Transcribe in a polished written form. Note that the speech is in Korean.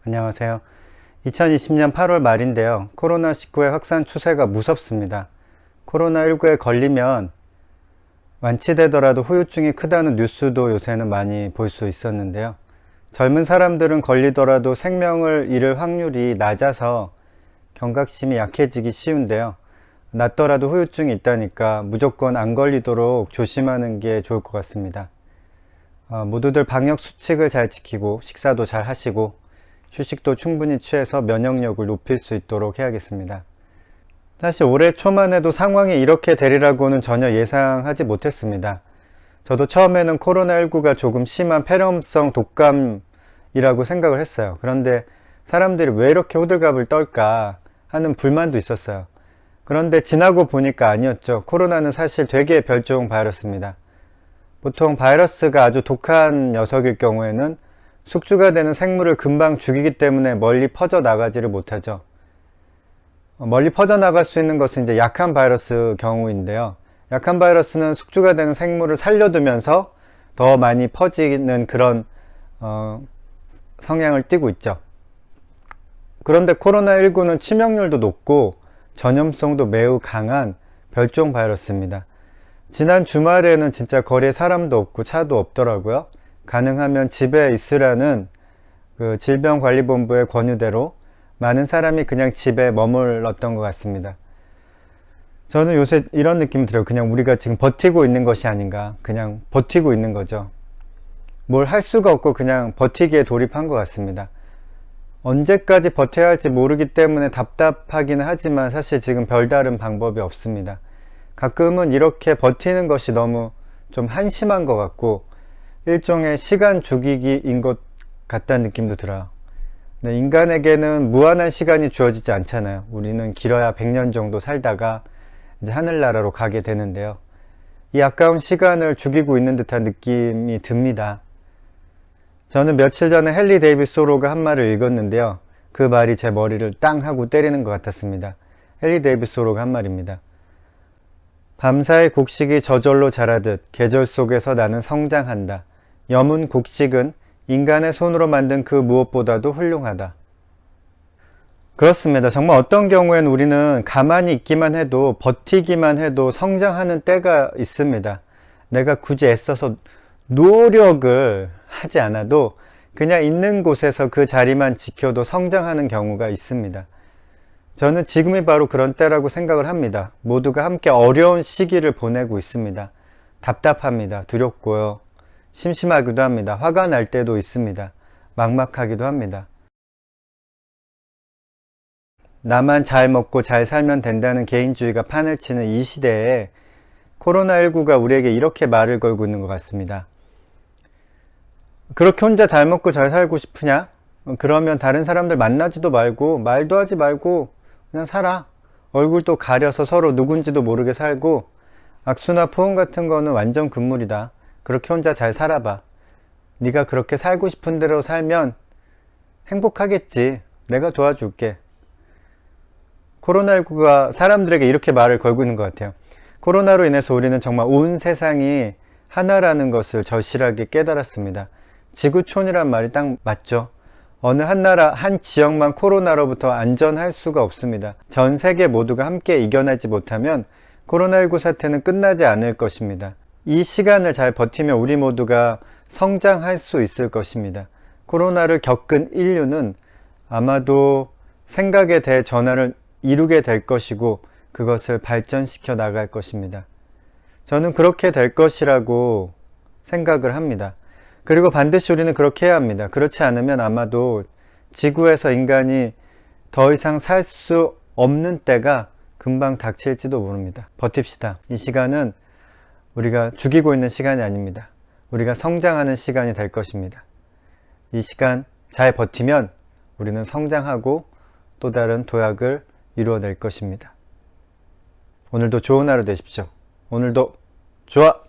안녕하세요. 2020년 8월 말인데요. 코로나19의 확산 추세가 무섭습니다. 코로나19에 걸리면 완치되더라도 후유증이 크다는 뉴스도 요새는 많이 볼 수 있었는데요. 젊은 사람들은 걸리더라도 생명을 잃을 확률이 낮아서 경각심이 약해지기 쉬운데요. 낫더라도 후유증이 있다니까 무조건 안 걸리도록 조심하는 게 좋을 것 같습니다. 모두들 방역 수칙을 잘 지키고 식사도 잘 하시고 휴식도 충분히 취해서 면역력을 높일 수 있도록 해야겠습니다. 사실 올해 초만 해도 상황이 이렇게 되리라고는 전혀 예상하지 못했습니다. 저도 처음에는 코로나19가 조금 심한 폐렴성 독감이라고 생각을 했어요. 그런데 사람들이 왜 이렇게 호들갑을 떨까 하는 불만도 있었어요. 그런데 지나고 보니까 아니었죠. 코로나는 사실 되게 별종 바이러스입니다. 보통 바이러스가 아주 독한 녀석일 경우에는 숙주가 되는 생물을 금방 죽이기 때문에 멀리 퍼져 나가지를 못하죠. 멀리 퍼져 나갈 수 있는 것은 이제 약한 바이러스 경우인데요. 약한 바이러스는 숙주가 되는 생물을 살려두면서 더 많이 퍼지는 그런 성향을 띠고 있죠. 그런데 코로나19는 치명률도 높고 전염성도 매우 강한 별종 바이러스입니다. 지난 주말에는 진짜 거리에 사람도 없고 차도 없더라고요. 가능하면 집에 있으라는 그 질병관리본부의 권유대로 많은 사람이 그냥 집에 머물렀던 것 같습니다. 저는 요새 이런 느낌 들어요. 그냥 우리가 지금 버티고 있는 것이 아닌가. 그냥 버티고 있는 거죠. 뭘 할 수가 없고 그냥 버티기에 돌입한 것 같습니다. 언제까지 버텨야 할지 모르기 때문에 답답하기는 하지만 사실 지금 별다른 방법이 없습니다. 가끔은 이렇게 버티는 것이 너무 좀 한심한 것 같고 일종의 시간 죽이기인 것 같다는 느낌도 들어요. 네, 인간에게는 무한한 시간이 주어지지 않잖아요. 우리는 길어야 100년 정도 살다가 이제 하늘나라로 가게 되는데요. 이 아까운 시간을 죽이고 있는 듯한 느낌이 듭니다. 저는 며칠 전에 헨리 데이빗 소로가 한 말을 읽었는데요. 그 말이 제 머리를 땅 하고 때리는 것 같았습니다. 헨리 데이빗 소로가 한 말입니다. 밤사이 곡식이 저절로 자라듯 계절 속에서 나는 성장한다. 염은 곡식은 인간의 손으로 만든 그 무엇보다도 훌륭하다. 그렇습니다. 정말 어떤 경우엔 우리는 가만히 있기만 해도 버티기만 해도 성장하는 때가 있습니다. 내가 굳이 애써서 노력을 하지 않아도 그냥 있는 곳에서 그 자리만 지켜도 성장하는 경우가 있습니다. 저는 지금이 바로 그런 때라고 생각을 합니다. 모두가 함께 어려운 시기를 보내고 있습니다. 답답합니다. 두렵고요. 심심하기도 합니다. 화가 날 때도 있습니다. 막막하기도 합니다. 나만 잘 먹고 잘 살면 된다는 개인주의가 판을 치는 이 시대에 코로나19가 우리에게 이렇게 말을 걸고 있는 것 같습니다. 그렇게 혼자 잘 먹고 잘 살고 싶으냐? 그러면 다른 사람들 만나지도 말고 말도 하지 말고 그냥 살아. 얼굴도 가려서 서로 누군지도 모르게 살고 악수나 포옹 같은 거는 완전 금물이다. 그렇게 혼자 잘 살아봐. 네가 그렇게 살고 싶은 대로 살면 행복하겠지. 내가 도와줄게. 코로나19가 사람들에게 이렇게 말을 걸고 있는 것 같아요. 코로나로 인해서 우리는 정말 온 세상이 하나라는 것을 절실하게 깨달았습니다. 지구촌이란 말이 딱 맞죠. 어느 한 나라, 한 지역만 코로나로부터 안전할 수가 없습니다. 전 세계 모두가 함께 이겨내지 못하면 코로나19 사태는 끝나지 않을 것입니다. 이 시간을 잘 버티면 우리 모두가 성장할 수 있을 것입니다. 코로나를 겪은 인류는 아마도 생각의 대전환을 이루게 될 것이고 그것을 발전시켜 나갈 것입니다. 저는 그렇게 될 것이라고 생각을 합니다. 그리고 반드시 우리는 그렇게 해야 합니다. 그렇지 않으면 아마도 지구에서 인간이 더 이상 살 수 없는 때가 금방 닥칠지도 모릅니다. 버팁시다. 이 시간은 우리가 죽이고 있는 시간이 아닙니다. 우리가 성장하는 시간이 될 것입니다. 이 시간 잘 버티면 우리는 성장하고 또 다른 도약을 이루어낼 것입니다. 오늘도 좋은 하루 되십시오. 오늘도 좋아!